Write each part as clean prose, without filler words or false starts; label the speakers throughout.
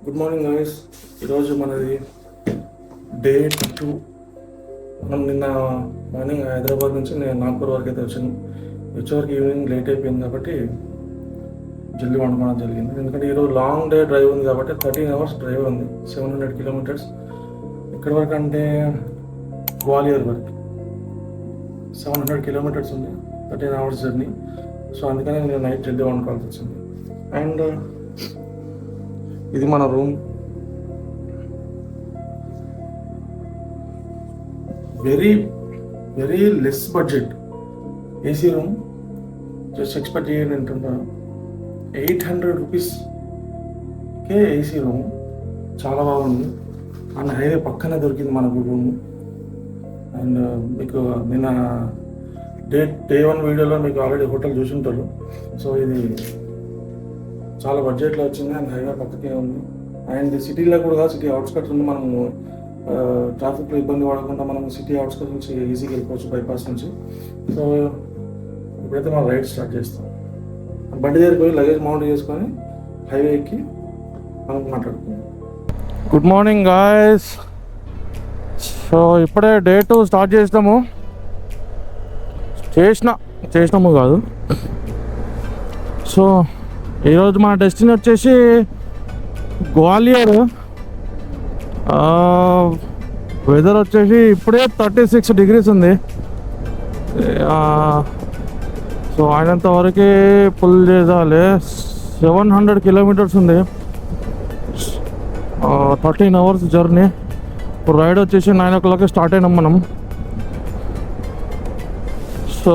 Speaker 1: Good morning guys. ఈరోజు మనది day 2. మనం నిన్న మార్నింగ్ హైదరాబాద్ నుంచి నేను నాగ్పూర్ వరకు అయితే వచ్చాను. వచ్చేవరకు ఈవినింగ్ లేట్ అయిపోయింది కాబట్టి జల్దీ వండుకోవడం జరిగింది. ఎందుకంటే ఈరోజు లాంగ్ డే డ్రైవ్ ఉంది కాబట్టి 13 hours డ్రైవ్ ఉంది. 700 kilometers. ఎక్కడి వరకు అంటే గ్వాలియర్ వరకు 700 kilometers ఉంది. 13 hours జర్నీ. సో అందుకనే నేను నైట్ జల్దీ వండుకోవాల్సి వచ్చింది. అండ్ ఇది మన room. Very very less budget AC room. Just expect చేయండి ఏంటంటే 800 రూపీస్కే ఏసీ రూమ్. చాలా బాగుంది. అండ్ హైవే పక్కనే దొరికింది మనకు రూమ్. అండ్ మీకు నిన్న డే 1 వీడియోలో మీకు ఆల్రెడీ హోటల్ చూసి ఉంటారు. సో ఇది చాలా బడ్జెట్లో వచ్చింది. అండ్ హైవే పక్కకే ఉంది. అండ్ సిటీలో కూడా సిటీ అవుట్స్కట్స్ ఉంది. మనము ట్రాఫిక్లో ఇబ్బంది పడకుండా మనం సిటీ అవుట్స్కట్స్ నుంచి ఈజీగా వెళ్ళిపోవచ్చు బైపాస్ నుంచి. సో ఇప్పుడైతే మనం రైడ్ స్టార్ట్ చేస్తాం. బండి దగ్గరికి పోయి లగేజ్ మౌంట్ చేసుకొని హైవే ఎక్కి మనం మాట్లాడుకుందాం. Good morning guys. సో ఇప్పుడే డే 2 స్టార్ట్ చేసినాము కాదు. సో ఈరోజు మన డెస్టినీ వచ్చేసి గ్వాలియర్. వెదర్ వచ్చేసి ఇప్పుడే 36 degrees ఉంది. సో అయినంత వరకు పుల్ చేయాలి. 700 kilometers ఉంది. 13 hours జర్నీ. ఇప్పుడు రైడ్ వచ్చేసి 9 o'clock స్టార్ట్ అయినాం మనం. సో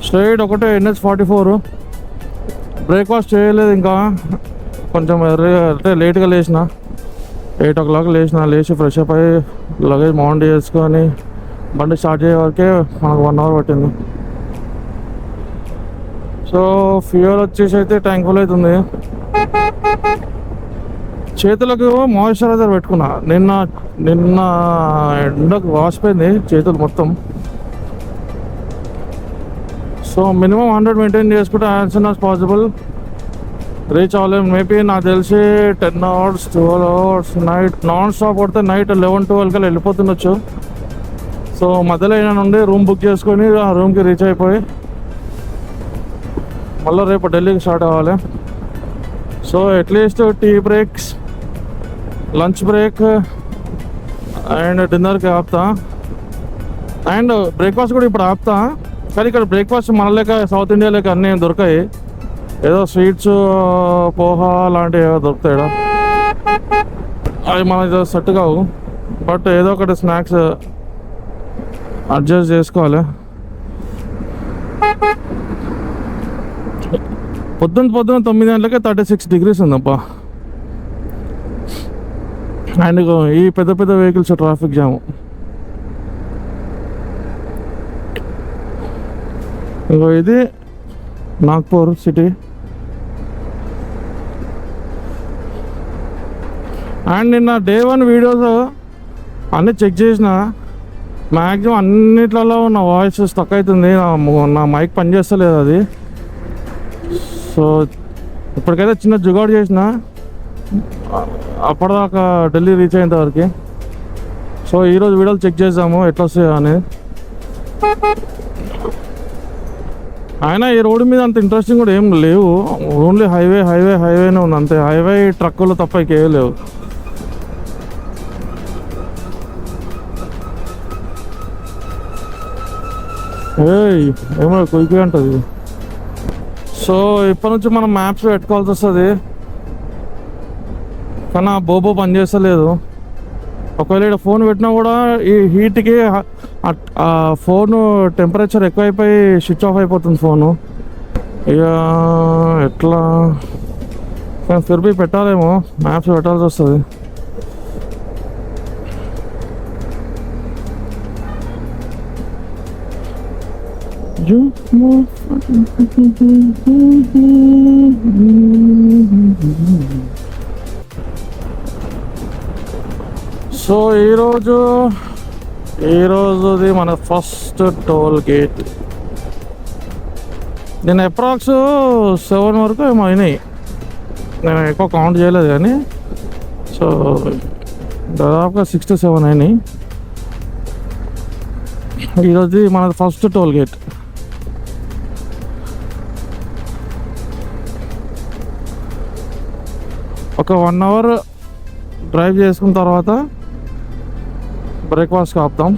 Speaker 1: స్ట్రైట్ ఒకటే NH44. బ్రేక్ఫాస్ట్ చేయలేదు ఇంకా. కొంచెం అంటే లేట్గా లేచిన. 8 o'clock లేచి ఫ్రెష్ అప్ అయ్యి లగేజ్ మౌంట్ చేసుకొని బండి స్టార్ట్ చేసే వరకే మనకు 1 hour పట్టింది. సో ఫ్యూయల్ వచ్చేసి అయితే ట్యాంక్ ఫుల్ అవుతుంది. చేతులకు మాయిశ్చరైజర్ పెట్టుకున్నా. నిన్న ఎండకు వాసిపోయింది చేతులు మొత్తం. సో మినిమం 100 మెయింటైన్ చేసుకుంటే as soon as possible reach అవ్వలేము. మేబీ నాకు తెలిసి 10 hours 12 hours night non stop కొడితే నైట్ 11-12 కల్లా వెళ్ళిపోతుండొచ్చు. సో మధ్యలో అయినా నుండి రూమ్ బుక్ చేసుకొని ఆ రూమ్కి రీచ్ అయిపోయి మళ్ళీ రేపు ఢిల్లీకి స్టార్ట్ అవ్వాలి. So at least tea breaks, lunch break and డిన్నర్కి ఆపుతా. అండ్ బ్రేక్ఫాస్ట్ కూడా ఇప్పుడు ఆపుతా. కానీ ఇక్కడ బ్రేక్ఫాస్ట్ మన లేక సౌత్ ఇండియా లేక అన్నీ దొరకాయి. ఏదో స్వీట్స్, పోహా లాంటివి ఏదో దొరుకుతాయి. అవి మనకి సెట్ కావు. బట్ ఏదో ఒకటి స్నాక్స్ అడ్జస్ట్ చేసుకోవాలి. పొద్దున 9 గంటలకే 36 degrees ఉందప్పా. అండ్ ఈ పెద్ద వెహికల్స్ ట్రాఫిక్ జాము. ఇంకో ఇది నాగ్పూర్ సిటీ. అండ్ నిన్న డే 1 వీడియోస్ అన్నీ చెక్ చేసిన. మ్యాక్సిమం అన్నిట్లలో నా వాయిస్ స్టక్ అవుతుంది. నా మైక్ పనిచేస్తలేదు అది. సో ఇప్పటికైతే చిన్న జుగాడు చేసిన అప్పటిదాకా ఢిల్లీ రీచ్ అయ్యేంత వరకు. సో ఈరోజు వీడియోలు చెక్ చేద్దాము ఎట్లా వస్తాయో అని. అయినా ఈ రోడ్డు మీద అంత ఇంట్రెస్టింగ్ కూడా ఏం లేవు. ఓన్లీ హైవేనే ఉంది అంతే. హైవే ట్రక్కులు తప్ప ఇంకేం లేవు. ఏమో కుయికి అంటుంది. సో ఇప్పటి నుంచి మనం మ్యాప్స్ పెట్టుకోవాల్సి వస్తుంది. కానీ ఆ బోబో పని చేస్తలేదు. ఒకవేళ ఇక్కడ ఫోన్ పెట్టినా కూడా ఈ హీట్కి ఫోను టెంపరేచర్ ఎక్కువైపోయి స్విచ్ ఆఫ్ అయిపోతుంది ఫోను. ఇక ఎట్లా ఫిర్బీ పెట్టాలేమో, మ్యాప్స్ పెట్టాల్సి వస్తుంది. సో ఈరోజుది మన ఫస్ట్ టోల్ గేట్. నేను అప్రాక్స్ 7 వరకు ఏమో అయినాయి.
Speaker 2: నేను ఎక్కువ కౌంట్ చేయలేదు కానీ సో దాదాపుగా 6 to 7 అయినాయి. ఈరోజు మనది ఫస్ట్ టోల్ గేట్. ఒక 1 hour డ్రైవ్ చేసుకున్న తర్వాత బ్రేక్ఫాస్ట్ ఆపుతాం.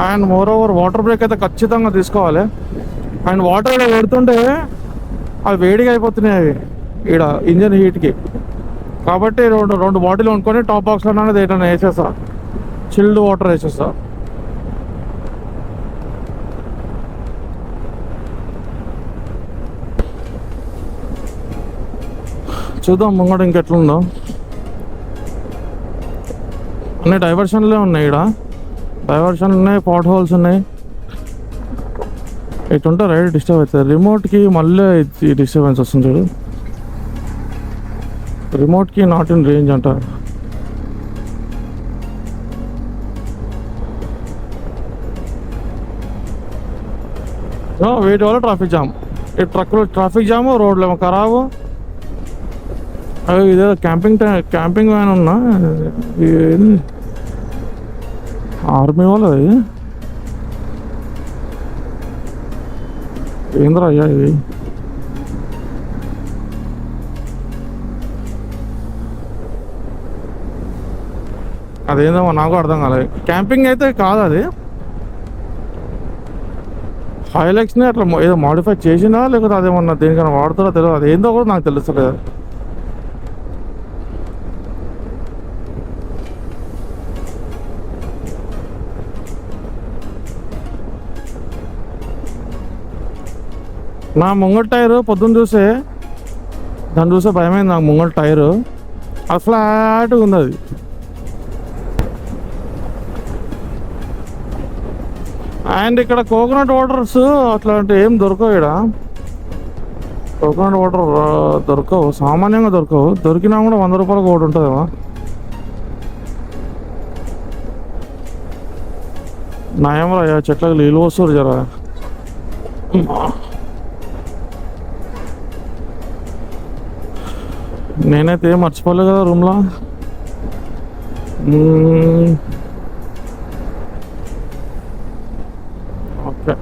Speaker 2: And moreover water break అయితే ఖచ్చితంగా తీసుకోవాలి. అండ్ వాటర్ ఇక్కడ పెడుతుంటే అవి వేడిగా అయిపోతున్నాయి అవి ఇక్కడ ఇంజన్ హీట్కి. కాబట్టి రెండు బాటిల్ కొనుక్కొని టాప్ బాక్స్లో అనేది ఏదైనా వేసేస్తా, చిల్డ్ వాటర్ వేసేస్తా. చూద్దాం ముంగట ఇంకెట్లుందో. అన్ని డైవర్షన్లే ఉన్నాయి ఇక్కడ, డైవర్షన్లు ఉన్నాయి, పాట్ హోల్స్ ఉన్నాయి. ఇటుంటే రైడ్ డిస్టర్బ్ అవుతుంది. రిమోట్కి మళ్ళీ డిస్టర్బెన్స్ వస్తుంది చూడు. రిమోట్కి నాట్ ఇన్ రేంజ్ అంట. వీటి వల్ల ట్రాఫిక్ జామ్. ఈ ట్రక్లో ట్రాఫిక్ జాము, రోడ్లు ఏమో ఖరాబు. ఇదే క్యాంపింగ్ వ్యాన్ ఉన్నా, ఆర్మీ వాళ్ళది ఏంద్రా అయ్యా ఇది. అదేందో నాకు అర్థం కాలేదు. క్యాంపింగ్ అయితే కాదు అది, హైలెక్స్ని అట్లా ఏదో మాడిఫై చేసినా లేకపోతే అదేమన్నా దేనికైనా వాడుతారో తెలియదు. అది ఏందో కూడా నాకు తెలుస్తలేదు. నా ముంగల్ టైరు పొద్దున్న చూసే దాన్ని చూసే భయమైంది నాకు. ముంగల్ టైరు అది ఫ్లాట్గా ఉంది. అది అండ్ ఇక్కడ కోకోనట్ వాటర్స్ అట్లాంటి ఏం దొరకవు. ఇక్కడ కోకోనట్ వాటర్ దొరకవు, సామాన్యంగా దొరకవు. దొరికినా కూడా 100 రూపాయలకు ఒకటి ఉంటుందేమో. నయంరా చెట్లకు నీళ్ళు వస్తారు జరా. నేనైతే ఏం మర్చిపోలేదు కదా రూమ్లో. ఓకే,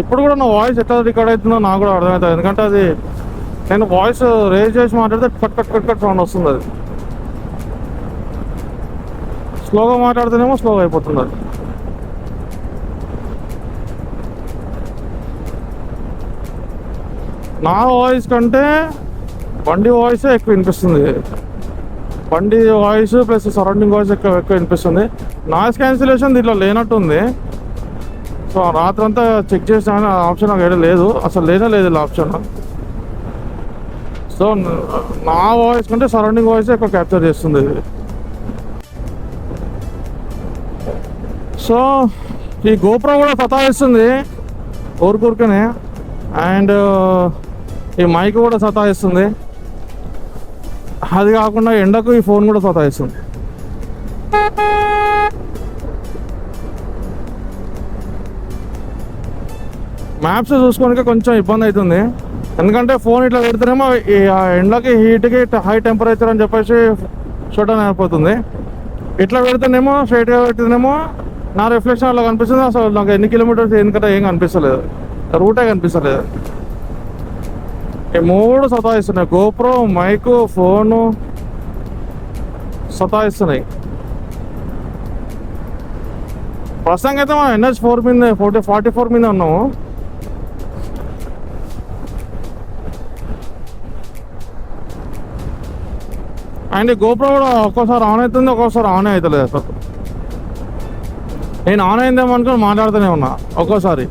Speaker 2: ఇప్పుడు కూడా నా వాయిస్ ఎట్లా రికార్డ్ అవుతుందో నాకు కూడా అర్థమవుతుంది. ఎందుకంటే అది నేను వాయిస్ రేజ్ చేసి మాట్లాడితే cut cut cut cut sound వస్తుంది. అది స్లోగా మాట్లాడితేనేమో స్లోగా అయిపోతుంది. అది నా వాయిస్ కంటే బండి వాయిస్ ఎక్కువ వినిపిస్తుంది. బండి వాయిస్ ప్లస్ సరౌండింగ్ వాయిస్ ఎక్కువ వినిపిస్తుంది. నాయిస్ క్యాన్సిలేషన్ దీంట్లో లేనట్టుంది. సో రాత్రంతా చెక్ చేసిన ఆప్షన్ నాకు ఏదో లేదు, అసలు లేనే లేదు ఇలా ఆప్షన్. సో నా వాయిస్ కంటే సరౌండింగ్ వాయిస్ ఎక్కువ క్యాప్చర్ చేస్తుంది ఇది. సో ఈ గోప్రో కూడా సతాయిస్తుంది ఊరికూరికనే. అండ్ ఈ మైక్ కూడా సతాయిస్తుంది. అది కాకుండా ఎండకు ఈ ఫోన్ కూడా సతాయిస్తుంది. మ్యాప్స్ చూసుకోవడానికి కొంచెం ఇబ్బంది అవుతుంది. ఎందుకంటే ఫోన్ ఇట్లా పెడితేనేమో ఈ ఎండకి హీట్కి హై టెంపరేచర్ అని చెప్పేసి చూడడం అయిపోతుంది. ఇట్లా పెడితేనేమో స్ట్రైట్గా పెడితేనేమో నా రిఫ్లెక్షన్ అలా కనిపిస్తుంది. అసలు నాకు ఎన్ని కిలోమీటర్స్ ఎందుకంటే ఏం కనిపిస్తలేదు, రూటే కనిపిస్తలేదు. ఈ 3 సతాయిస్తున్నాయి. గోప్రో, మైకు, ఫోను సతాయిస్తున్నాయి. ప్రస్తుతానికి అయితే మనం NH4 మీద 44 మీద ఉన్నాము. అండ్ గోప్రో కూడా ఒక్కోసారి ఆన్ అవుతుంది, ఒక్కోసారి ఆన్ అవుతలేదు. అసలు నేను ఆన్ అయిందేమో అనుకుని మాట్లాడుతూనే ఉన్నా. ఒక్కోసారి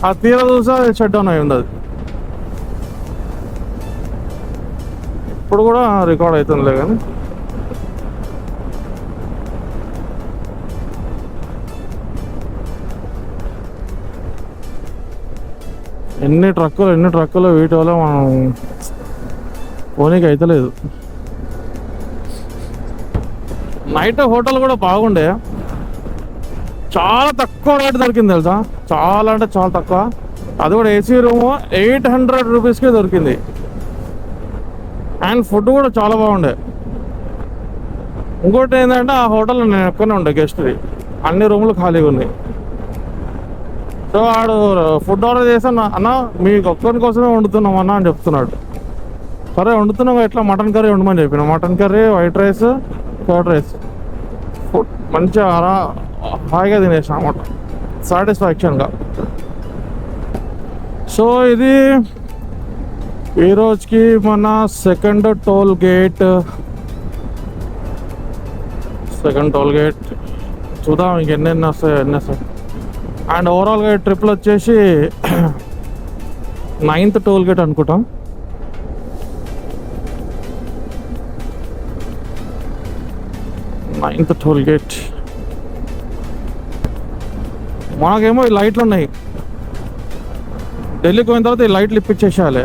Speaker 2: ఆ తీర చూసా షట్ డౌన్ అయి ఉంది. అది ఇప్పుడు కూడా రికార్డ్ అవుతుందిలే. కానీ ఎన్ని ట్రక్కులు వీటి వల్ల మనం పోనీకి అవుతలేదు. నైట్ హోటల్ కూడా బాగుండే, చాలా తక్కువ రేట్ దొరికింది తెలుసా, చాలా అంటే చాలా తక్కువ. అది కూడా ఏసీ రూమ్ 800 రూపీస్కే దొరికింది. అండ్ ఫుడ్ కూడా చాలా బాగుండే. ఇంకోటి ఏంటంటే ఆ హోటల్లో నేను ఎక్కడనే ఉండే గెస్ట్ది, అన్ని రూములు ఖాళీగా ఉన్నాయి. సో వాడు ఫుడ్ ఆర్డర్ చేశాను, అన్న మీకు ఒక్కరి కోసమే వండుతున్నాం అన్న అని చెప్తున్నాడు. సరే వండుతున్నావు, ఎట్లా మటన్ కర్రీ వండమని చెప్పిన. Mutton curry, white rice, curd rice, food మంచిగా హాయిగా తినేసాం అన్నమాట, సాటిస్ఫాక్షన్గా. సో ఇది ఈరోజుకి మన సెకండ్ టోల్ గేట్. చూద్దాం ఇంక ఎన్ని వస్తాయి. అండ్ ఓవరాల్గా ట్రిప్లు వచ్చేసి 9th టోల్ గేట్ అనుకుంటాం. టోల్ గేట్ మనకేమో ఈ లైట్లు ఉన్నాయి. ఢిల్లీకి పోయిన తర్వాత ఈ లైట్లు ఇప్పించేసేయాలి.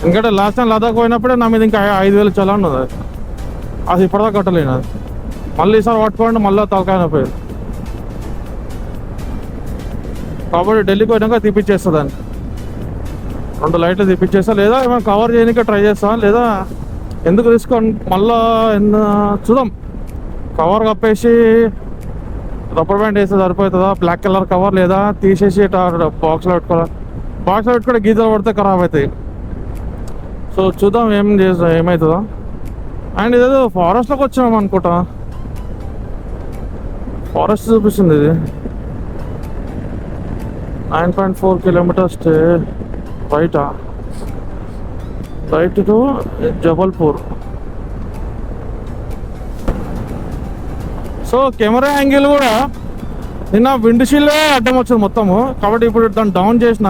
Speaker 2: ఎందుకంటే లాస్ట్ టైం లదాఖ్ పోయినప్పుడే నా మీద ఇంకా 5,000 చలాన్ ఉంది. అది ఇప్పటిదాకా కట్టలేను. అది మళ్ళీ ఈసారి పట్టుకోండి, మళ్ళీ తలకాయ పోయింది. కాబట్టి ఢిల్లీకి పోయినాక తీపిచ్చేస్తా దాన్ని. 2 లైట్లు తీపిచ్చేస్తా, లేదా ఏమైనా కవర్ చేయడానికి ట్రై చేస్తా, లేదా ఎందుకు రిస్క్ మళ్ళా చూద్దాం. కవర్ కప్పేసి రబ్బర్ బ్యాండ్ వేస్తే సరిపోతుందా, బ్లాక్ కలర్ కవర్, లేదా తీసేసి బాక్స్లో పెట్టుకోవాలి. బాక్స్లో పెట్టుకుంటే గీతలు పడితే ఖరాబ్ అవుతాయి. సో చూద్దాం ఏమవుతుందో. అండ్ ఇదేదో ఫారెస్ట్లోకి వచ్చినాం అనుకుంటా, ఫారెస్ట్ చూపిస్తుంది ఇది. 9.4 kilometers right to Jabalpur. So camera angle కూడా నిన్న విండ్ షీల్డ్ అడ్డం వచ్చింది మొత్తము, కాబట్టి ఇప్పుడు దాన్ని డౌన్ చేసిన.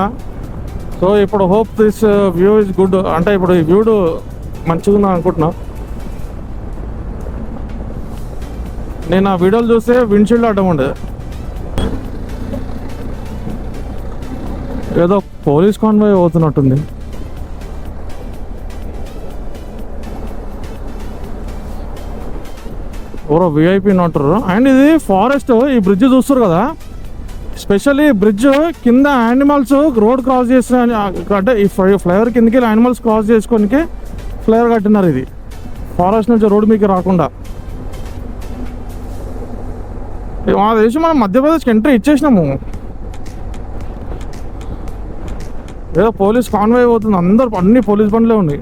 Speaker 2: సో ఇప్పుడు hope this view is good, అంటే ఇప్పుడు ఈ వ్యూ మంచిగా ఉందని అనుకుంటున్నా. నేను ఆ వీడియోలు చూస్తే విండ్ షీల్డ్ అడ్డం ఉండేది. ఏదో పోలీస్ కాన్వాయ్ అవుతున్నట్టుంది. ఎవరో విఐపి నోటరు. అండ్ ఇది ఫారెస్ట్. ఈ బ్రిడ్జ్ చూస్తారు కదా, స్పెషల్లీ బ్రిడ్జ్ కింద యానిమల్స్ రోడ్ క్రాస్ చేసిన, అంటే ఈ ఫ్లైఓవర్ కిందకి యానిమల్స్ క్రాస్ చేసుకోనికి ఫ్లైఓవర్ కట్టినారు. ఇది ఫారెస్ట్ నుంచి రోడ్డు మీకు రాకుండా. మా దేశం మనం మధ్యప్రదేశ్కి ఎంట్రీ ఇచ్చేసినాము. ఏదో పోలీస్ కాన్వాయ్ అవుతుంది, అందరు అన్ని పోలీస్ బండ్లే ఉన్నాయి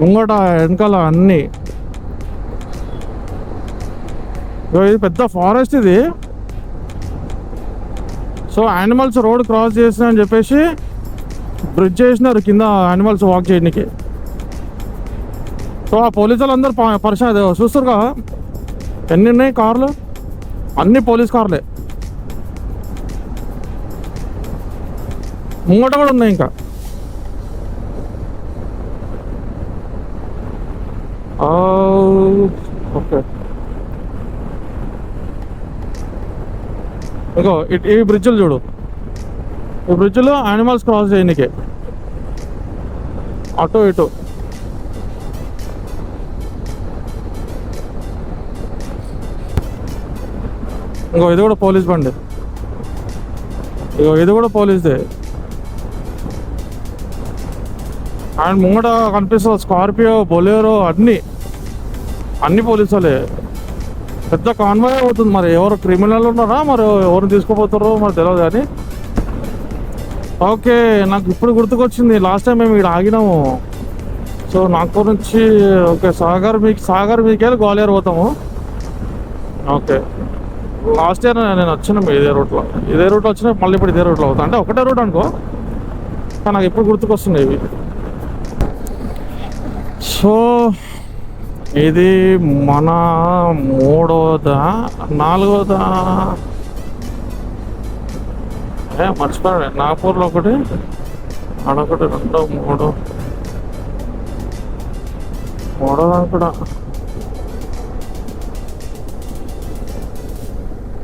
Speaker 2: ముంగట వెనకాల అన్నీ. ఇది పెద్ద ఫారెస్ట్ ఇది. సో యానిమల్స్ రోడ్ క్రాస్ చేసిన అని చెప్పేసి బ్రిడ్జ్ చేసినారు కింద యానిమల్స్ వాక్ చేయడానికి. సో ఆ పోలీసు వాళ్ళందరూ పరిచయం చూస్తారు కదా, ఎన్ని ఉన్నాయి కార్లు, అన్ని పోలీస్ కార్లే. ముంగట కూడా ఉన్నాయి ఇంకా. ఓకే, ఇంకో ఈ బ్రిడ్జ్లు చూడు, ఈ బ్రిడ్జ్లో యానిమల్స్ క్రాస్ చేయడానికే అటు ఇటు. ఇంకో ఇది కూడా పోలీస్ బండి, ఇగో ఇది కూడా పోలీస్దే. అండ్ ముంగట కనిపిస్తుంది స్కార్పియో, బొలేరో, అన్ని పోలీసు వాళ్ళే. పెద్ద కాన్వాయ్ అవుతుంది. మరి ఎవరు క్రిమినల్ ఉన్నారా, మరి ఎవరు తీసుకుపోతారో మరి తెలియదు. కానీ ఓకే, నాకు ఇప్పుడు గుర్తుకొచ్చింది, లాస్ట్ టైం మేము ఇక్కడ ఆగినాము. సో నాగపూర్ నుంచి ఓకే సాగర్ మీకెళ్ళి గ్వాలియర్ పోతాము. ఓకే, లాస్ట్ ఇయర్ నేను వచ్చినాము ఇదే రూట్లో వచ్చినా, మళ్ళీ ఇప్పుడు ఇదే రూట్లో అవుతా. అంటే ఒకటే రూట్ అనుకో, కానీ నాకు ఎప్పుడు గుర్తుకొస్తున్నాయి ఇవి. సో ఇది మన 3వ 4వ మర్చిపోయాడు. నాగపూర్లో ఒకటి, అడొకటి, 2, 3వ కూడా.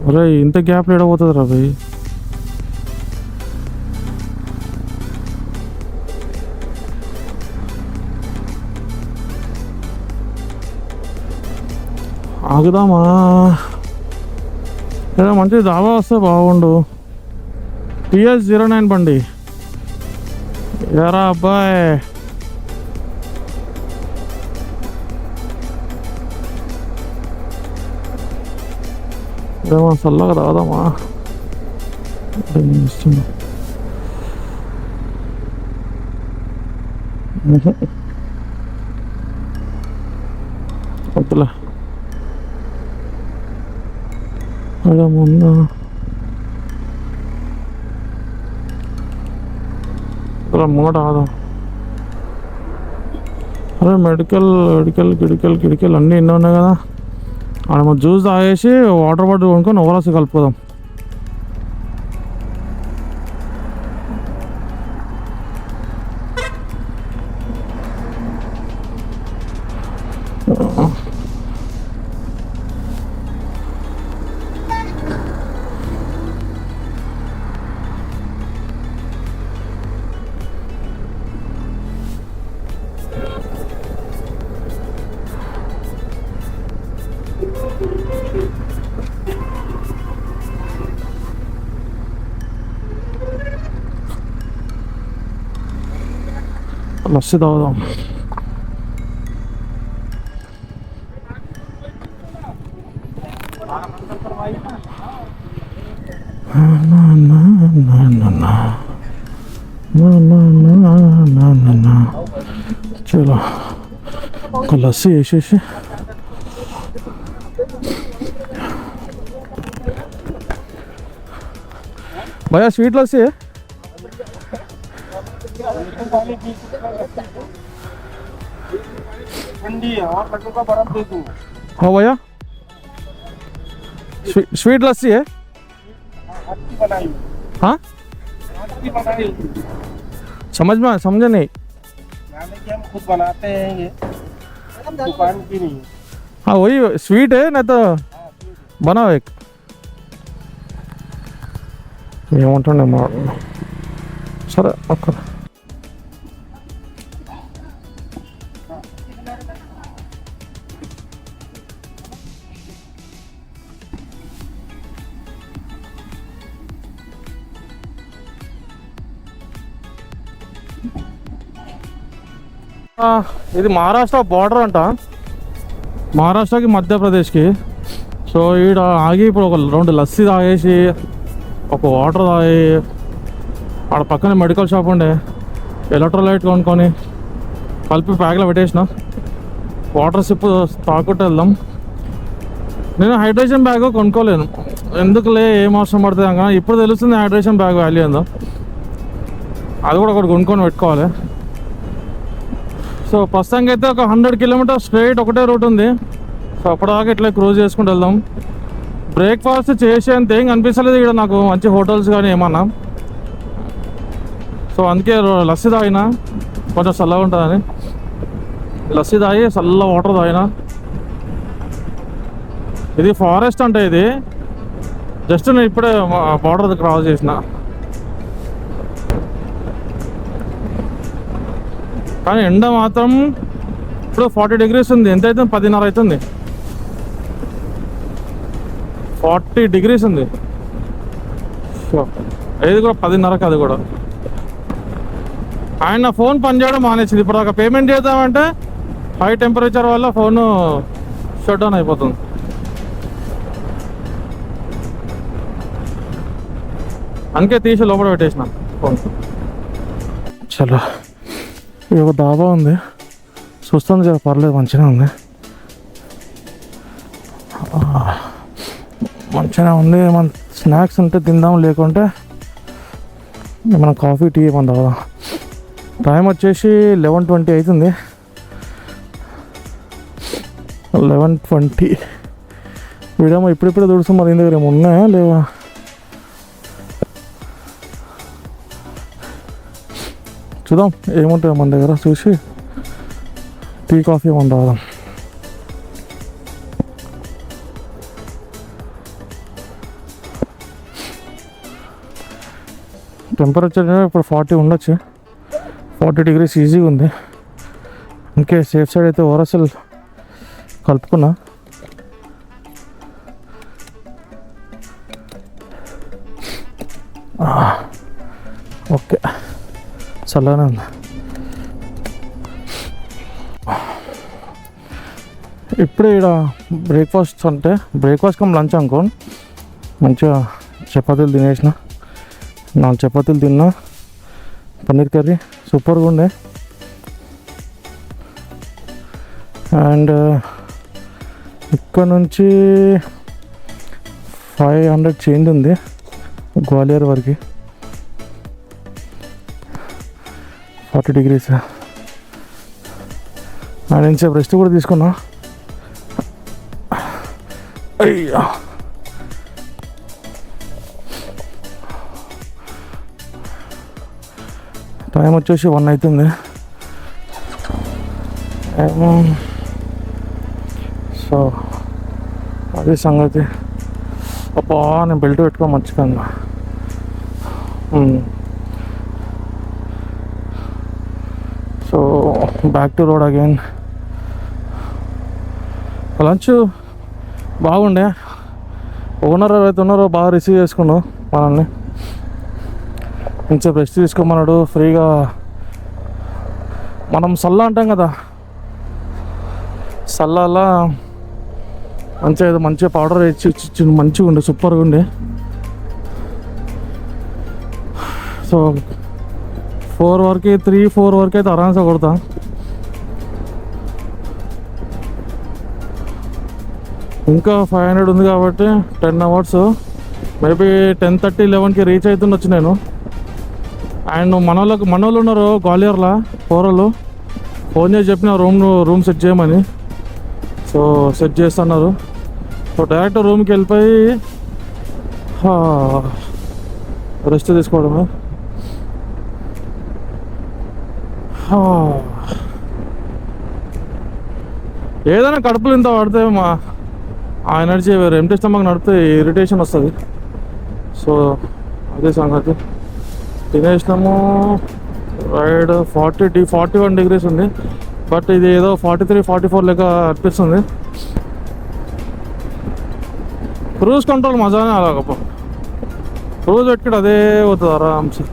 Speaker 2: అరే ఇంత గ్యాప్ ఏడబోతుంది రా భయ్. ఆగుదామా? ఏదో మంచి దాబా వస్తే బాగుండు. TS09 బండి ఎరా అబ్బాయ్. ఏమో చల్లగా తాగుదామా? వద్దులే. అదే ముందు ముంగట ఆదా. అరే మెడికల్ గిడికల్ అన్నీ ఎన్నో ఉన్నాయి కదా. ఆడ జ్యూస్ తాగేసి వాటర్ బాటిల్ కొనుక్కొని ఓవరాల్సి కలుపుదాం. లస్సీ తాగుదాం. చలో ఒక లస్సీ వేసేసి भैया स्वीट लस्सी है? हाँ भैया स्वीट लस्सी है? हाँ समझे नहीं।
Speaker 3: हम खुद बनाते हैं ये, दुकान की नहीं।
Speaker 2: हाँ वही स्वीट है ना, तो बनाओ एक। ఏమంటుండే మా సరే ఒక్క ఇది మహారాష్ట్ర బార్డర్ అంట, మహారాష్ట్రకి మధ్యప్రదేశ్కి. సో ఈడ ఆగి ఇప్పుడు ఒక 2 లస్సీ తాగేసి ఒక వాటర్ తాగి ఆడ పక్కనే మెడికల్ షాప్ ఉండే ఎలక్ట్రోలైట్ కొనుక్కొని కలిపి ప్యాక్లో పెట్టేసిన వాటర్ సిప్ తాకుంటూ వెళ్దాం. నేను హైడ్రేషన్ బ్యాగ్ కొనుక్కోలేను, ఎందుకులే ఏం అవసరం పడుతుంది కానీ ఇప్పుడు తెలుస్తుంది హైడ్రేషన్ బ్యాగ్ వాల్యూ ఏందో. అది కూడా ఒకటి కొనుక్కొని పెట్టుకోవాలి. సో ప్రస్తుతానికి అయితే ఒక 100 కిలోమీటర్స్ స్ట్రైట్ ఒకటే రూట్ ఉంది. సో అప్పటిదాకా ఇట్లా క్రూజ్ చేసుకుంటూ వెళ్దాం. బ్రేక్ఫాస్ట్ చేసేంత ఏం కనిపిస్తలేదు ఇక్కడ నాకు, మంచి హోటల్స్ కానీ ఏమన్నా. సో అందుకే లస్సీ తాగినా, కొంచెం చల్లగా ఉంటుందని లస్సీ తాగి చల్ల వాటర్ తాగినా. ఇది ఫారెస్ట్ అంటే ఇది జస్ట్ నేను ఇప్పుడే బార్డర్ క్రాస్ చేసిన. కానీ ఎండ మాత్రం ఇప్పుడు 40 degrees ఉంది. ఎంత అవుతుంది? 10:30 అవుతుంది. 40 degrees ఉంది. ఇది కూడా 10:30కి. అది కూడా ఆయన నా ఫోన్ పనిచేయడం మానేసింది. ఇప్పుడు దాకా పేమెంట్ చేద్దామంటే హై టెంపరేచర్ వల్ల ఫోను షట్ డౌన్ అయిపోతుంది. అందుకే తీసి లోపల పెట్టేసిన ఫోన్. చలో ఇది ఒక డాబా ఉంది, చూస్తాను జర పర్లేదు, మంచిగా ఉంది, మంచిగా ఉంది. మన స్నాక్స్ ఉంటే తిందాం, లేకుంటే మనం కాఫీ టీ ఏమన్నా తాగుదాం. టైం వచ్చేసి 11:20 అవుతుంది. 11:20 వీడేమో ఇప్పుడిప్పుడే దుడుస్తాం. మరి ఇంత దగ్గర ఏమో ఉన్నాయా లేవా? చూద్దాం ఏముంటాయో మన దగ్గర, చూసి టీ కాఫీ ఏమన్నా తాగుదాం. టెంపరేచర్ ఇప్పుడు 40 ఉండొచ్చు, 40 degrees ఈజీగా ఉంది. అందుకే సేఫ్ సైడ్ అయితే ఓరసల్ కలుపుకున్నా. చల్లగానే ఉంది. ఇప్పుడే ఇక్కడ బ్రేక్ఫాస్ట్ అంటే బ్రేక్ఫాస్ట్ కమ్ లంచ్ అనుకో, మంచిగా చపాతీలు తినేసిన, 4 చపాతీలు తిన్నా, పన్నీర్ కర్రీ సూపర్గా ఉండే. అండ్ ఇక్కడ నుంచి 500 చేంజ్ ఉంది గ్వాలియర్ వరకు, 40 degrees. అండ్ ఇంతసేపు రెస్ట్ కూడా తీసుకున్నా. అయ్యా టైం వచ్చేసి 1 అవుతుంది. సో అది సంగతి. అబ్బా నేను బెల్ట్ పెట్టుకో మర్చిపోయాను. So back to road again. Lunch బాగుండే. ఓనర్ ఎవరైతే ఉన్నారో బాగా రిసీవ్ చేసుకున్నావు మనల్ని. కొంచెం రెస్ట్ తీసుకోమన్నాడు ఫ్రీగా. మనం సల్లా అంటాం కదా, సల్లాలా మంచిగా పౌడర్ ఇచ్చి మంచిగా ఉండే, సూపర్గా ఉండే. సో 4 వరకు 3-4 వరకు అయితే ఆరామ్సే కొడతా. ఇంకా 500 ఉంది కాబట్టి 10 hours, మేబీ 10:30-11కి రీచ్ అవుతుండొచ్చు నేను. అండ్ మనోళ్ళు ఉన్నారు గ్వాలియర్లో, 4 వాళ్ళు. ఫోన్ చేసి చెప్పిన రూమ్ సెట్ చేయమని. సో సెట్ చేస్తున్నారు. సో డైరెక్ట్ రూమ్కి వెళ్ళిపోయి రెస్ట్ తీసుకోవడమే. ఏదైనా కడుపులు ఇంత పడితే ఆ ఎనర్జీ వేరు. ఎంటీ స్టమక్ నడిపితే ఇరిటేషన్ వస్తుంది. సో అదే సంగతి. తినేసినాము. రైడ్ 41 degrees ఉంది, బట్ ఇది ఏదో 43-44 లెక్క అనిపిస్తుంది. క్రూజ్ కంట్రోల్ మజానే అలాగప్ప. క్రూజ్ పెట్టుకుంటే అదే పోతుంది ఆరామ్సే.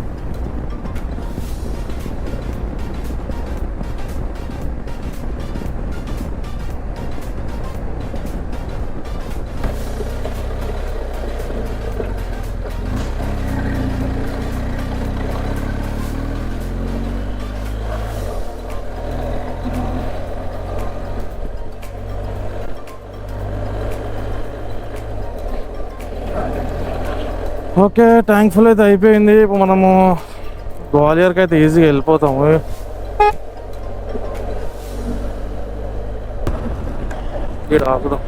Speaker 2: ఓకే, థ్యాంక్ఫుల్ అయితే అయిపోయింది. ఇప్పుడు మనము గ్వాలియర్కి అయితే ఈజీగా వెళ్ళిపోతాము. ఇక్కడ ఆపుదాం.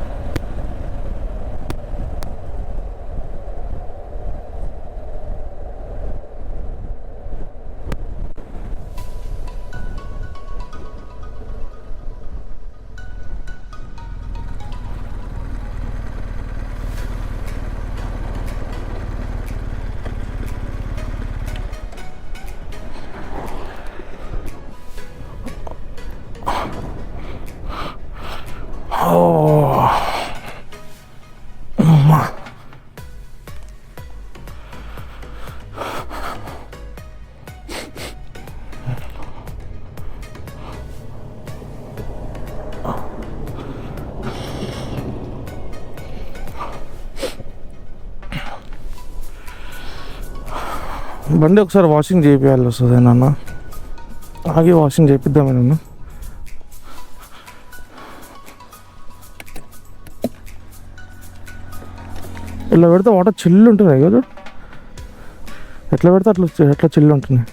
Speaker 2: బండి ఒకసారి వాషింగ్ చేయించాలి వస్తుంది నాన్న. ఆగి వాషింగ్ చేయిద్దామే నన్ను. ఇట్లా పెడితే వాటర్ చిల్లు ఉంటున్నాయి కదా, ఎట్లా పెడితే ఎట్లా చిల్లు ఉంటున్నాయి.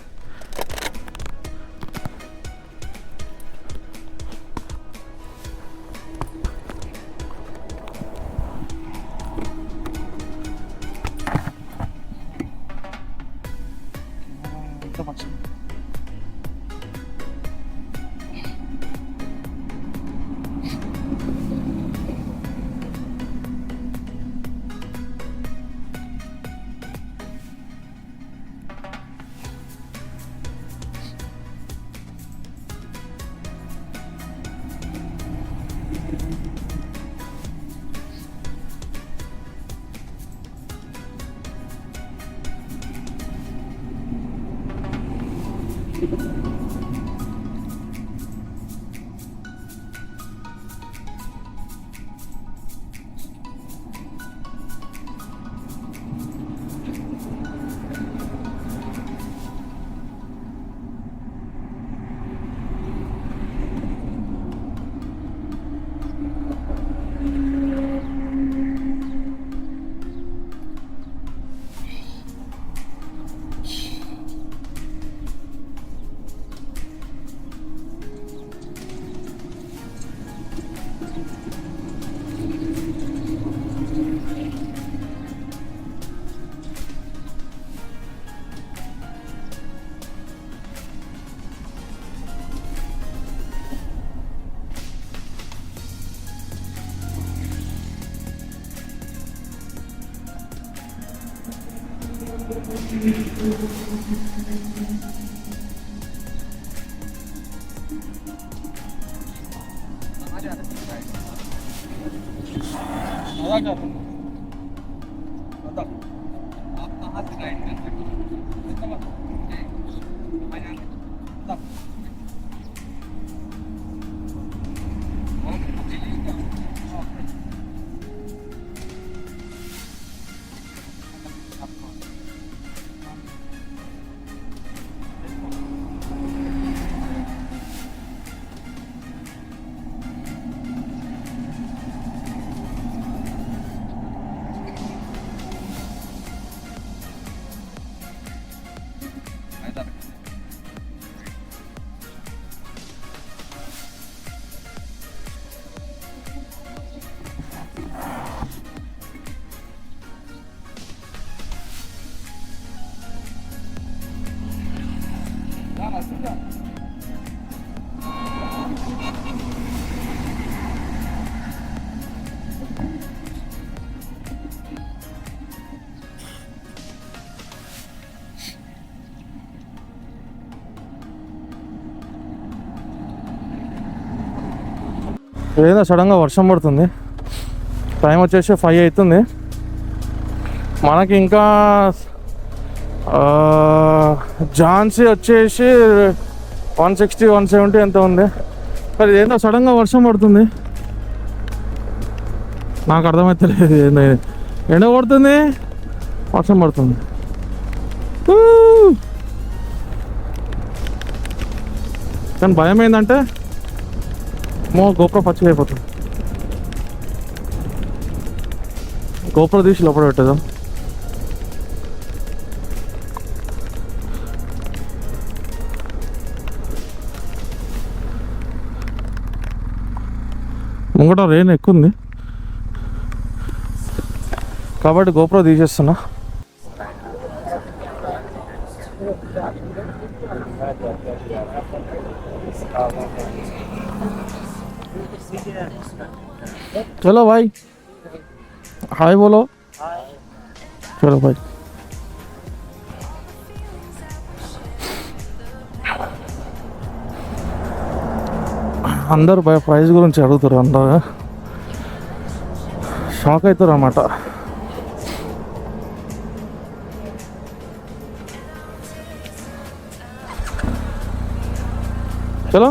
Speaker 2: ఏదో సడన్గా వర్షం పడుతుంది. టైం వచ్చేసి 5 అవుతుంది. మనకి ఇంకా ఝాన్సీ వచ్చేసి 160 170 ఎంత ఉంది. మరి ఏందో సడన్గా వర్షం పడుతుంది, నాకు అర్థమవుతలేదు. ఏందో ఎండ పడుతుంది, వర్షం పడుతుంది. కానీ భయం ఏంటంటే గోప్రో పచ్చిగా అయిపోతుంది. గోప్రో తీసి లోపల పెట్టేద్దాం. ముంగట రెయిన్ ఎక్కువ ఉంది కాబట్టి గోప్రో తీసేస్తున్నా. चलो भाई, हाय बोलो. चलो भाई. అందరు ప్రైస్ గురించి అడుగుతారు, అందరు షాక్ అవుతారు అన్నమాట. చలో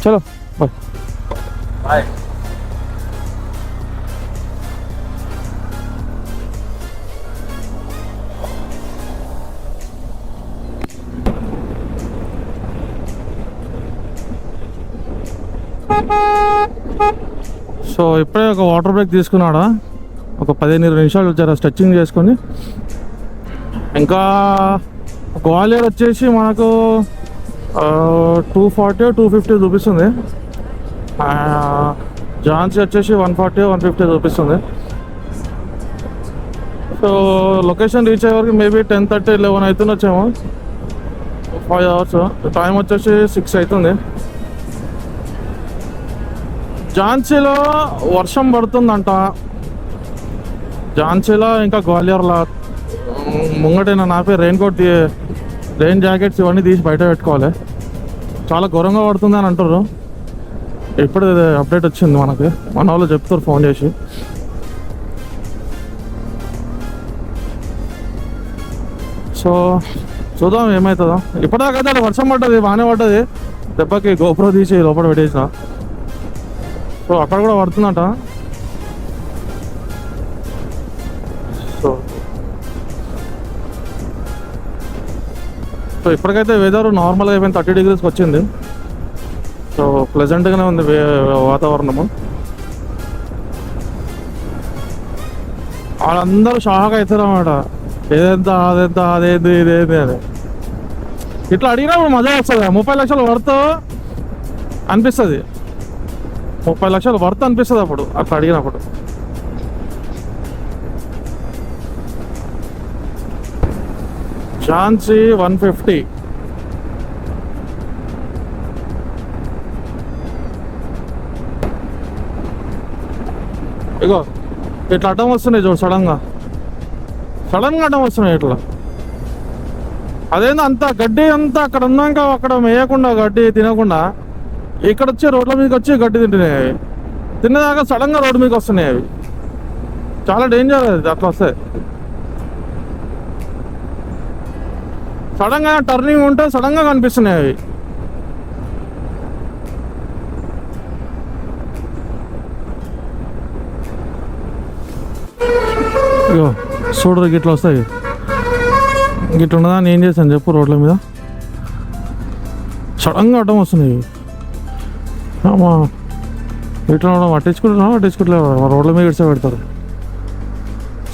Speaker 2: चलो बाय बाय. సో ఇప్పుడే ఒక వాటర్ బ్రేక్ తీసుకున్నాడా, ఒక 15-20 నిమిషాలు జర స్ట్రెచ్చింగ్ చేసుకొని. ఇంకా గ్వాలియర్ వచ్చేసి మనకు 240 250 చూపిస్తుంది. ఝాన్సీ వచ్చేసి 140 150 చూపిస్తుంది. సో లొకేషన్ రీచ్ అయ్యే వరకు మేబీ 10:30 11 అవుతుంది వచ్చేమో. 5 hours. టైం వచ్చేసి 6 అవుతుంది. ఝాన్సీలో వర్షం పడుతుందంట. ఝాన్సీలో ఇంకా గ్వాలియర్లో ముంగటైనా నాపై రెయిన్ జాకెట్స్ ఇవన్నీ తీసి బయట పెట్టుకోవాలి. చాలా ఘోరంగా పడుతుంది అని అంటారు. ఇప్పుడు అప్డేట్ వచ్చింది మనకి, మన వాళ్ళు చెప్తారు ఫోన్ చేసి. సో చూద్దాం ఏమవుతుందో. ఇప్పటిదాకా వర్షం పడ్డది, బాగానే పడ్డది. దెబ్బకి గోప్రో తీసి లోపల పెట్టేసిన. సో అక్కడ కూడా పడుతుందట. సో ఇప్పటికైతే వెదర్ నార్మల్గా అయిపోయింది, 30 degreesకి వచ్చింది. సో ప్లెజెంట్గానే ఉంది వాతావరణము. వాళ్ళందరూ షాక్ అవుతారు అన్నమాట. ఏదెంత అదెంత అదేంది ఇదేంది అని. ఇట్లా అడిగినప్పుడు మజా వస్తుంది. 30 లక్షలు వర్త్ అనిపిస్తుంది, 30 లక్షలు వర్త్ అనిపిస్తుంది అప్పుడు అట్లా అడిగినప్పుడు. ఝాన్సీ 150. ఇగో ఇట్లా అడ్డం వస్తున్నాయి చూడు, సడన్గా అడ్డం వస్తున్నాయి ఇట్లా. అదేందో అంత గడ్డి అంతా అక్కడ ఉన్నాక అక్కడ మేయకుండా గడ్డి తినకుండా ఇక్కడ వచ్చి రోడ్ల మీదకి వచ్చి గడ్డి తింటున్నాయి. అవి తిన్నదాకా సడన్గా రోడ్డు మీదకి వస్తున్నాయి. అవి చాలా డేంజర్ అది అట్లా వస్తాయి. సడన్గా టర్నింగ్ ఉంటే సడన్గా కనిపిస్తున్నాయి అవి. అయ్యో చూడరు గిట్లా వస్తాయి. గిట్ల ఉన్నదా నేను ఏం చేశాను చెప్పు. రోడ్ల మీద సడన్గా అడ్డం వస్తున్నాయి. అమ్మా ఇట్లా పట్టించుకుంటున్నావు రోడ్ల మీద ఇడిసే పెడతారు.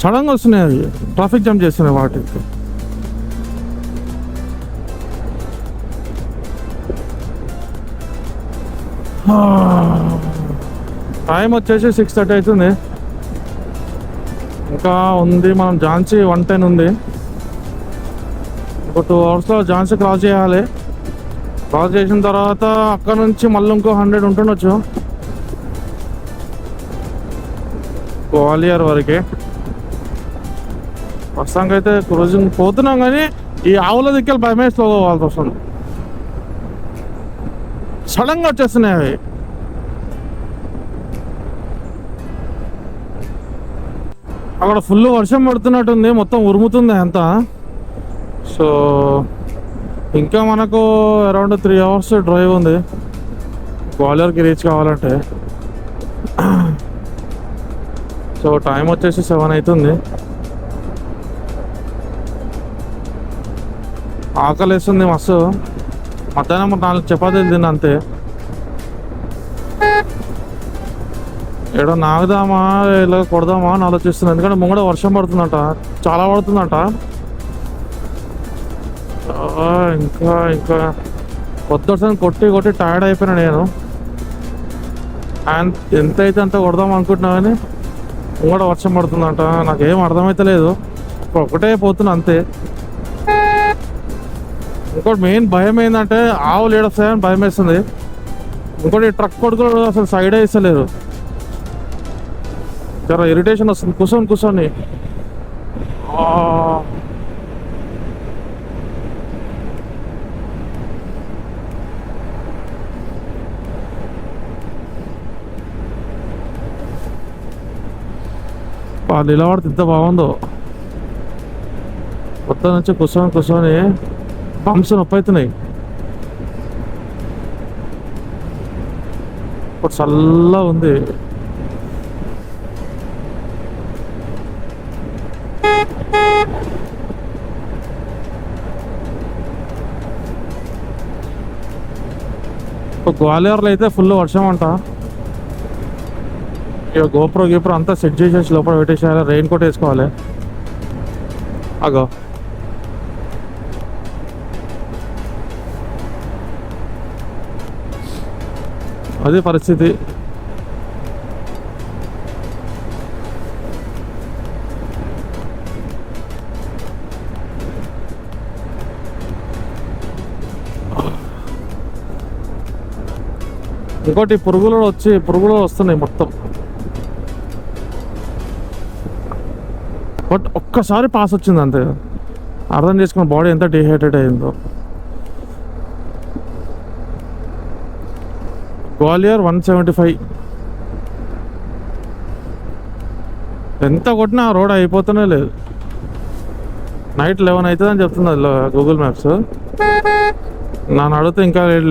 Speaker 2: సడన్గా వస్తున్నాయి అవి, ట్రాఫిక్ జామ్ చేస్తున్నాయి వాటికి. టైం వచ్చేసి 6:30 అవుతుంది. ఇంకా ఉంది, మనం ఝాన్సీ 110 ఉంది. ఒక 2 hours ఝాన్సీ క్రాస్ చేయాలి. క్రాస్ చేసిన తర్వాత అక్కడ నుంచి మళ్ళీ ఇంకో 100 ఉంటుండొచ్చు గ్వాలియర్ వరకే. ప్రస్తుతానికి అయితే క్రూజింగ్ పోతున్నాం, కానీ ఈ ఆవుల దిక్కలు భయమే స్లోగా పోవాల్సి వస్తుంది. సడన్గా వచ్చేస్తున్నాయి అవి. అక్కడ ఫుల్ వర్షం పడుతున్నట్టుంది, మొత్తం ఉరుముతుంది అంతా. సో ఇంకా మనకు అరౌండ్ 3 hours డ్రైవ్ ఉంది గ్వాలియర్కి రీచ్ కావాలంటే. సో టైం వచ్చేసి 7 అవుతుంది. ఆకలి వేస్తుంది మస్తు. మధ్యాహ్నం 4 చపాతీలు తిన్నా అంతే. ఏడో నాగుదామా ఇలా కొడదామా అని ఆలోచిస్తున్నాను. ఎందుకంటే ముంగడ వర్షం పడుతుందట, చాలా పడుతుందట. ఇంకా కొద్ది కొట్టి టైర్డ్ అయిపోయినా నేను. అండ్ ఎంత అయితే అంత కొడదాం అనుకుంటున్నా, కానీ ముంగడ వర్షం పడుతుందంట. నాకేం అర్థమైతే లేదు, ఒకటే పోతున్నా అంతే. ఇంకోటి మెయిన్ భయం ఏంటంటే ఆవులు ఏడొస్తాయని భయం వేస్తుంది. ఇంకోటి ట్రక్ కొడుకులు అసలు సైడే ఇస్తలేరు. చాలా ఇరిటేషన్ వస్తుంది కూర్చొని. నిలబడితే ఇంత బాగుందో. కొత్త నుంచి కూర్చొని బంప్స్ నొప్పి అవుతున్నాయి. ఇప్పుడు చల్లగా ఉంది. గ్వాలియర్లో అయితే ఫుల్ వర్షం అంట. ఇక గోప్రో అంతా సెట్ చేసేసి లోపల పెట్టేసేయాలి. రెయిన్ కోట్ వేసుకోవాలి. అగో అది పరిస్థితి. ఇంకోటి పురుగులు వస్తున్నాయి మొత్తం. బట్ ఒక్కసారి పాస్ వచ్చింది అంతే. అర్థం చేసుకున్న బాడీ ఎంత డిహైడ్రేట్ అయిందో. గ్వాలియర్ 175. ఎంత కొట్టినా రోడ్ అయిపోతూనే లేదు. నైట్ 11 అవుతుంది అని చెప్తుంది గూగుల్ మ్యాప్స్. నన్ను అడిగితే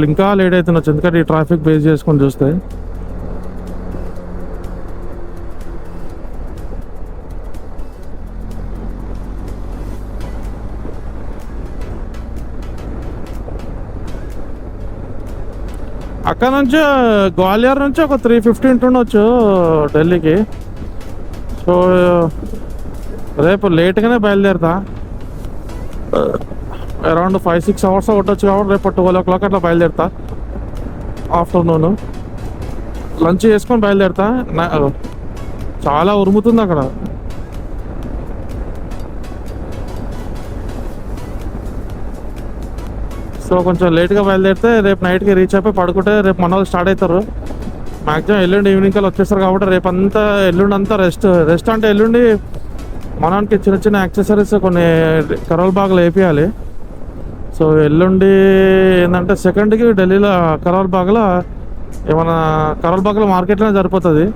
Speaker 2: ఇంకా లేట్ అవుతుండొచ్చు, ఎందుకంటే ఈ ట్రాఫిక్ బేస్ చేసుకొని చూస్తే. అక్కడ నుంచి గ్వాలియర్ నుంచి ఒక 350 ఉంటుండొచ్చు ఢిల్లీకి. సో రేపు లేట్గానే బయలుదేరుతా. అరౌండ్ 5-6 అవర్స్ కొట్టచ్చు కాబట్టి రేపు 12 o'clock అట్లా బయలుదేరుతా. ఆఫ్టర్నూన్ లంచ్ చేసుకొని బయలుదేరుతా. చాలా ఉరుముతుంది అక్కడ. సో కొంచెం లేట్గా బయలుదేరితే రేపు నైట్కి రీచ్ అయిపోయి పడుకుంటే రేపు మన వాళ్ళు స్టార్ట్ అవుతారు. మ్యాక్సిమం ఎల్లుండి ఈవినింగ్ కల్లా వచ్చేస్తారు కాబట్టి రేపు అంతా ఎల్లుండి అంతా రెస్ట్ అంటే ఎల్లుండి మనకి చిన్న చిన్న యాక్సెసరీస్ కొన్ని కరోల్ బాగ్లో వేపియాలి. సో ఎల్లుండి ఏంటంటే 2కి ఢిల్లీలో కరోల్ బాగ్లో ఏమైనా కరోల్ బాగ్లో మార్కెట్లోనే సరిపోతుంది.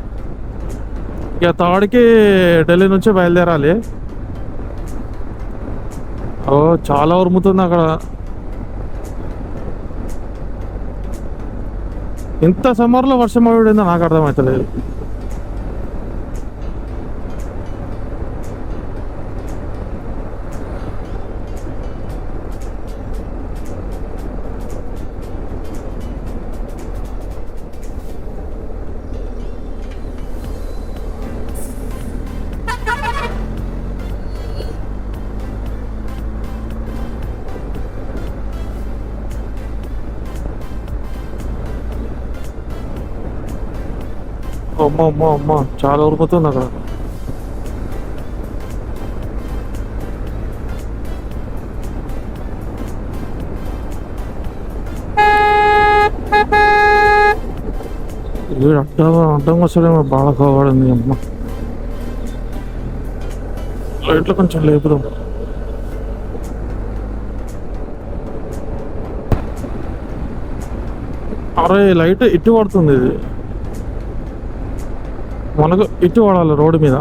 Speaker 2: ఇక 3కి ఢిల్లీ నుంచి బయలుదేరాలి. చాలా ఉరుముతుంది అక్కడ. ఇంత సమ్మర్లో వర్షం పడిందో నాకు అర్థమవుతలేదు. అమ్మ చాలా ఉరుకుతుంది అక్కడ. అడ్డం వస్తాడేమో బాగా కావాలండి. అమ్మ లైట్లో కొంచెం లేపుదాం. అరే లైట్ ఇటు పడుతుంది. ఇది మనకు ఇటు వాడాలి రోడ్డు మీద.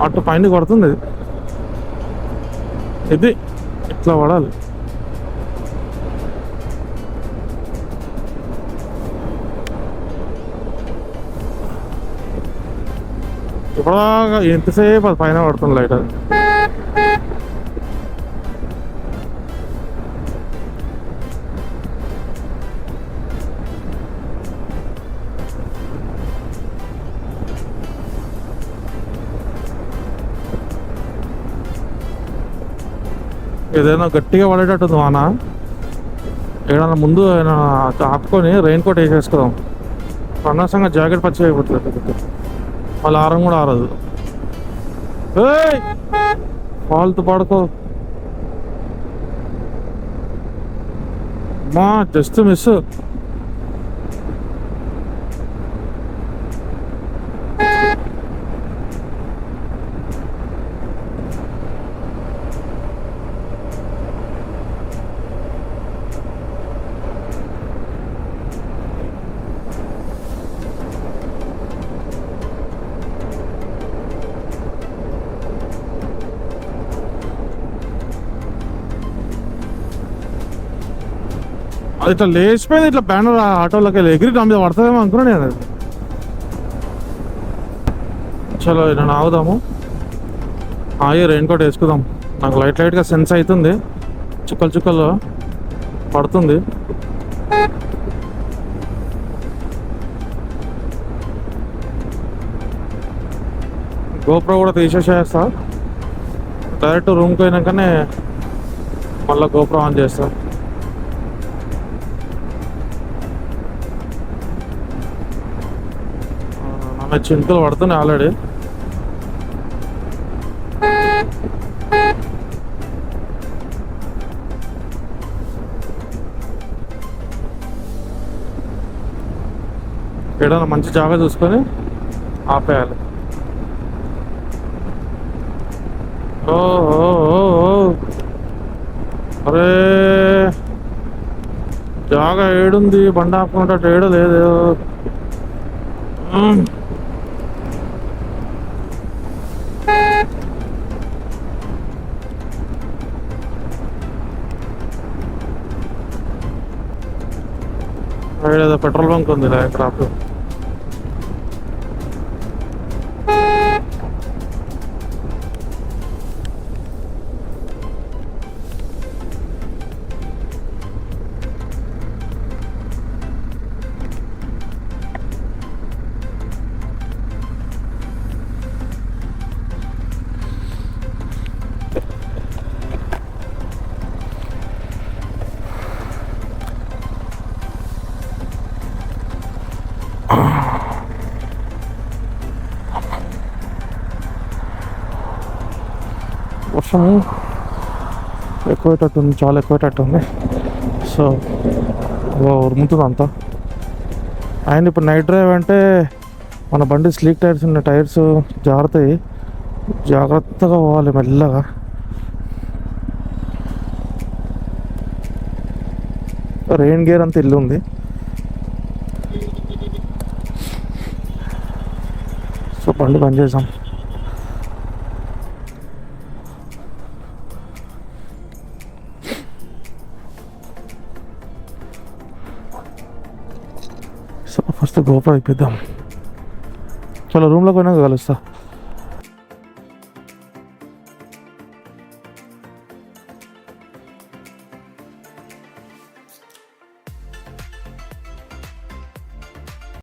Speaker 2: అటు పైన కొడుతుంది. ఇది ఇట్లా వాడాలి. ఇప్పుడు ఎంతసేపు అది పైన పడుతుంది లైట్. అది ఏదైనా గట్టిగా పడేటట్టుంది వాన. ఏదైనా ముందు ఏదైనా ఆపుకొని రెయిన్ కోట్ వేసేసుకుందాం. అనవసరంగా జాకెట్ పచ్చి అయిపోతుంది. వాళ్ళ ఆరం కూడా ఆరదు. ఫాల్తు పడుకో మా జస్ట్ మిస్. అది ఇట్లా లేచిపోయింది. ఇట్లా బ్యానర్ ఆటోలోకి వెళ్ళి ఎగిరి నా మీద పడుతుందేమో అనుకున్నాను నేను. అది చలో నేను ఆగుదాము. ఆగి రెయిన్ కోట్ వేసుకుందాం. నాకు లైట్గా సెన్స్ అవుతుంది. చుక్కలు పడుతుంది. గోప్రో కూడా తీసేసేస్తా. డైరెక్ట్ రూమ్కి పోయినాకనే మళ్ళీ గోప్రో ఆన్ చేస్తా. చినుకులు పడుతున్నాయి ఆల్రెడీ. ఏదైనా మంచి జాగా చూసుకొని ఆపేయాలి. ఓ ఓ ఓ ఓ. అరే జాగా ఏడుంది, బండి ఆపుకుంటే ఏడు లేదు. ఏదో పెట్రోల్ బంక్ ఉంది ఇక్కడ ఆపు. వర్షము ఎక్కువైనట్టుంది, చాలా ఎక్కువైనట్టుంది. సో ఉరుముతుంది అంతా. అండ్ ఇప్పుడు నైట్ డ్రైవ్ అంటే మన బండి స్లీక్ టైర్స్ ఉన్న టైర్స్ జారుతాయి, జాగ్రత్తగా పోవాలి మెల్లగా. రెయిన్ గేర్ అంత ఇల్లు ఉంది. సో బండి బంద్ చేసాం. సో ఫస్ట్ గోప్రో ఇప్పిద్దాం. చలో రూమ్లోకి పోయినాక కలుస్తా.